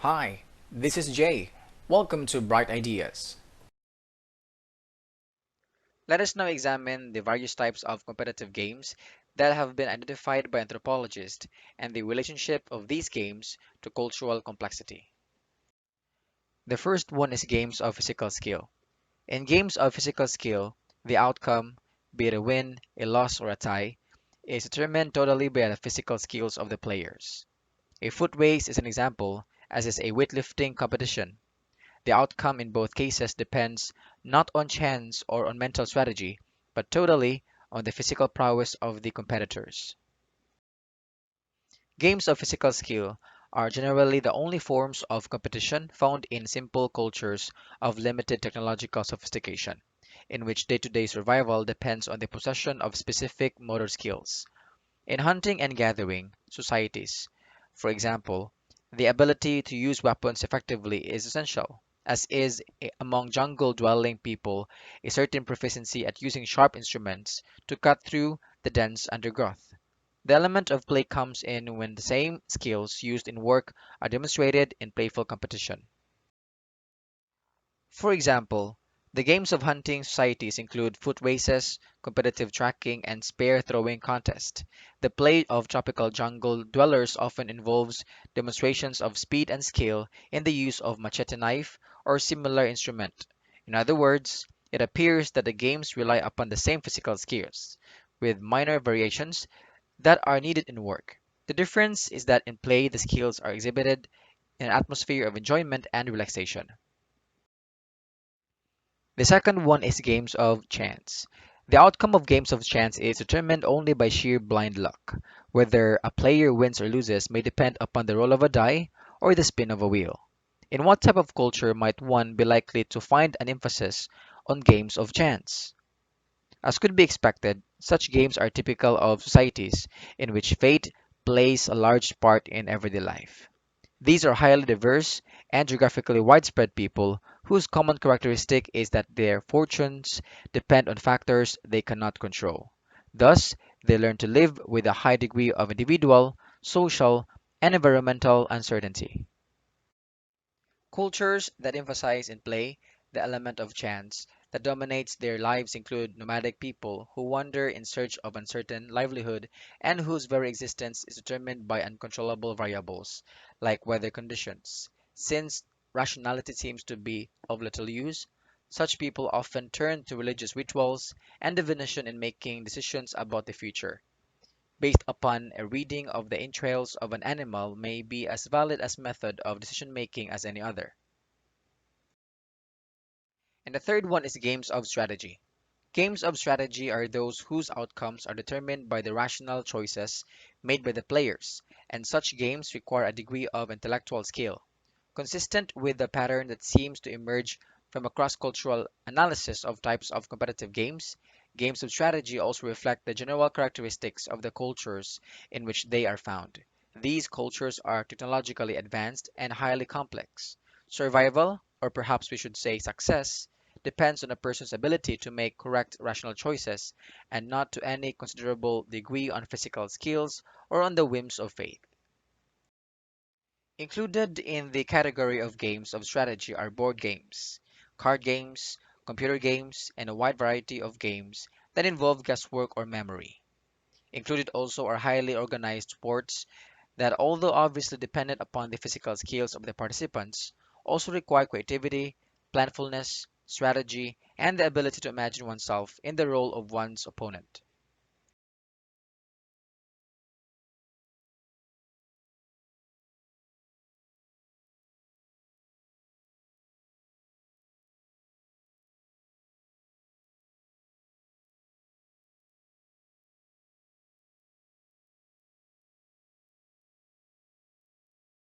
Hi, this is Jay. Welcome to Bright Ideas. Let us now examine the various types of competitive games that have been identified by anthropologists and the relationship of these games to cultural complexity. The first one is games of physical skill. In games of physical skill, the outcome, be it a win, a loss, or a tie, is determined totally by the physical skills of the players. A foot race is an example, as is a weightlifting competition. The outcome in both cases depends not on chance or on mental strategy, but totally on the physical prowess of the competitors. Games of physical skill are generally the only forms of competition found in simple cultures of limited technological sophistication, in which day-to-day survival depends on the possession of specific motor skills. In hunting and gathering societies, for example, the ability to use weapons effectively is essential, as is among jungle-dwelling people a certain proficiency at using sharp instruments to cut through the dense undergrowth. The element of play comes in when the same skills used in work are demonstrated in playful competition. For example, the games of hunting societies include foot races, competitive tracking, and spear throwing contests. The play of tropical jungle dwellers often involves demonstrations of speed and skill in the use of machete knife or similar instrument. In other words, it appears that the games rely upon the same physical skills, with minor variations that are needed in work. The difference is that in play, the skills are exhibited in an atmosphere of enjoyment and relaxation. The second one is games of chance. The outcome of games of chance is determined only by sheer blind luck. Whether a player wins or loses may depend upon the roll of a die or the spin of a wheel. In what type of culture might one be likely to find an emphasis on games of chance? As could be expected, such games are typical of societies in which fate plays a large part in everyday life. These are highly diverse and geographically widespread people whose common characteristic is that their fortunes depend on factors they cannot control. Thus, they learn to live with a high degree of individual, social, and environmental uncertainty. Cultures that emphasize in play the element of chance that dominates their lives include nomadic people who wander in search of uncertain livelihood and whose very existence is determined by uncontrollable variables, like weather conditions. Since rationality seems to be of little use, such people often turn to religious rituals and divination in making decisions about the future based upon a reading of the entrails of an animal may be as valid as method of decision making as any other. And the third one is games of strategy. Games of strategy are those whose outcomes are determined by the rational choices made by the players, and such games require a degree of intellectual skill. Consistent with the pattern that seems to emerge from a cross-cultural analysis of types of competitive games, games of strategy also reflect the general characteristics of the cultures in which they are found. These cultures are technologically advanced and highly complex. Survival, or perhaps we should say success, depends on a person's ability to make correct rational choices and not to any considerable degree on physical skills or on the whims of fate. Included in the category of games of strategy are board games, card games, computer games, and a wide variety of games that involve guesswork or memory. Included also are highly organized sports that, although obviously dependent upon the physical skills of the participants, also require creativity, planfulness, strategy, and the ability to imagine oneself in the role of one's opponent.